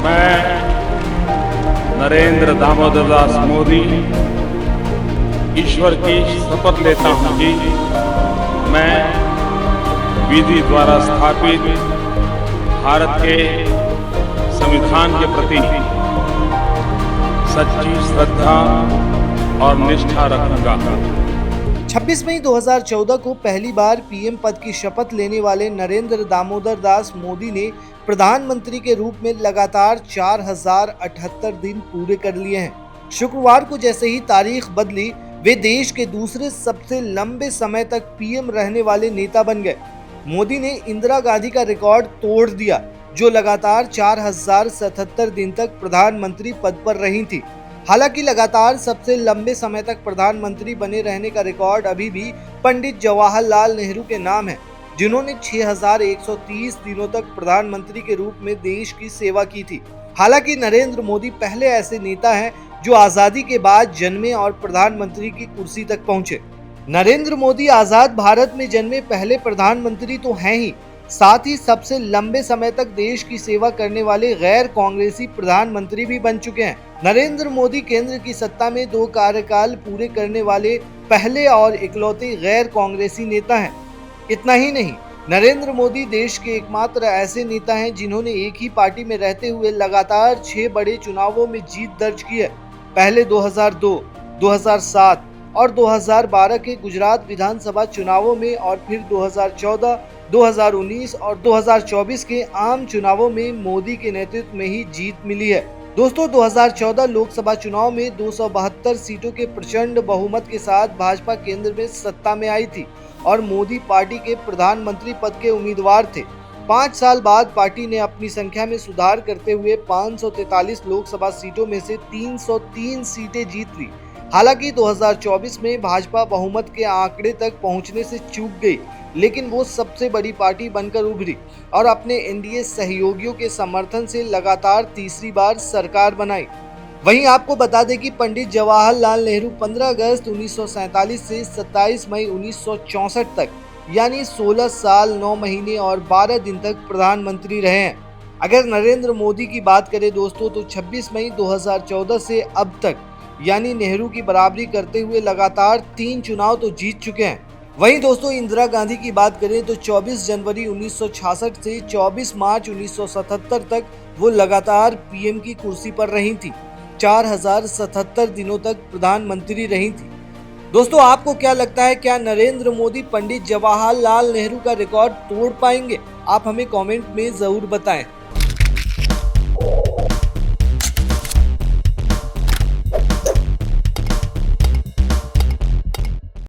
मैं नरेंद्र दामोदर दास मोदी ईश्वर की शपथ लेता हूं कि मैं विधि द्वारा स्थापित भारत के संविधान के प्रति सच्ची श्रद्धा और निष्ठा रखूंगा। 26 मई 2014 को पहली बार पीएम पद की शपथ लेने वाले नरेंद्र दामोदर दास मोदी ने प्रधानमंत्री के रूप में लगातार 4078 दिन पूरे कर लिए हैं। शुक्रवार को जैसे ही तारीख बदली, वे देश के दूसरे सबसे लंबे समय तक पीएम रहने वाले नेता बन गए। मोदी ने इंदिरा गांधी का रिकॉर्ड तोड़ दिया, जो लगातार 4077 दिन तक प्रधानमंत्री पद पर रही थी। हालांकि लगातार सबसे लंबे समय तक प्रधानमंत्री बने रहने का रिकॉर्ड अभी भी पंडित जवाहरलाल नेहरू के नाम है, जिन्होंने 6130 दिनों तक प्रधानमंत्री के रूप में देश की सेवा की थी। हालांकि नरेंद्र मोदी पहले ऐसे नेता हैं जो आजादी के बाद जन्मे और प्रधानमंत्री की कुर्सी तक पहुंचे। नरेंद्र मोदी आजाद भारत में जन्मे पहले प्रधानमंत्री तो हैं ही, साथ ही सबसे लंबे समय तक देश की सेवा करने वाले गैर कांग्रेसी प्रधानमंत्री भी बन चुके हैं। नरेंद्र मोदी केंद्र की सत्ता में 2 कार्यकाल पूरे करने वाले पहले और इकलौते गैर कांग्रेसी नेता हैं। इतना ही नहीं, नरेंद्र मोदी देश के एकमात्र ऐसे नेता हैं जिन्होंने एक ही पार्टी में रहते हुए लगातार 6 बड़े चुनावों में जीत दर्ज की है। पहले 2002, 2007 और 2012 के गुजरात विधानसभा चुनावों में, और फिर 2014, 2019 और 2024 के आम चुनावों में मोदी के नेतृत्व में ही जीत मिली है। दोस्तों, 2014 लोकसभा चुनाव में 272 सीटों के प्रचंड बहुमत के साथ भाजपा केंद्र में सत्ता में आई थी और मोदी पार्टी के प्रधानमंत्री पद के उम्मीदवार थे। 5 साल बाद पार्टी ने अपनी संख्या में सुधार करते हुए 543 लोकसभा सीटों में से 303 सीटें जीत ली। हालांकि 2024 में भाजपा बहुमत के आंकड़े तक पहुंचने से चूक गई, लेकिन वो सबसे बड़ी पार्टी बनकर उभरी और अपने एनडीए सहयोगियों के समर्थन से लगातार तीसरी बार सरकार बनाई। वहीं आपको बता दें कि पंडित जवाहरलाल नेहरू 15 अगस्त 1947 से 27 मई 1964 तक, यानी 16 साल 9 महीने और 12 दिन तक प्रधानमंत्री रहे हैं। अगर नरेंद्र मोदी की बात करें दोस्तों, तो 26 मई 2014 से अब तक, यानी नेहरू की बराबरी करते हुए लगातार 3 चुनाव तो जीत चुके हैं। वहीं दोस्तों, इंदिरा गांधी की बात करें तो 24 जनवरी 1966 से 24 मार्च 1977 तक वो लगातार पीएम की कुर्सी पर रही थी। 4077 दिनों तक प्रधानमंत्री रही थी। दोस्तों, आपको क्या लगता है, क्या नरेंद्र मोदी पंडित जवाहरलाल नेहरू का रिकॉर्ड तोड़ पाएंगे? आप हमें कमेंट में जरूर बताएं।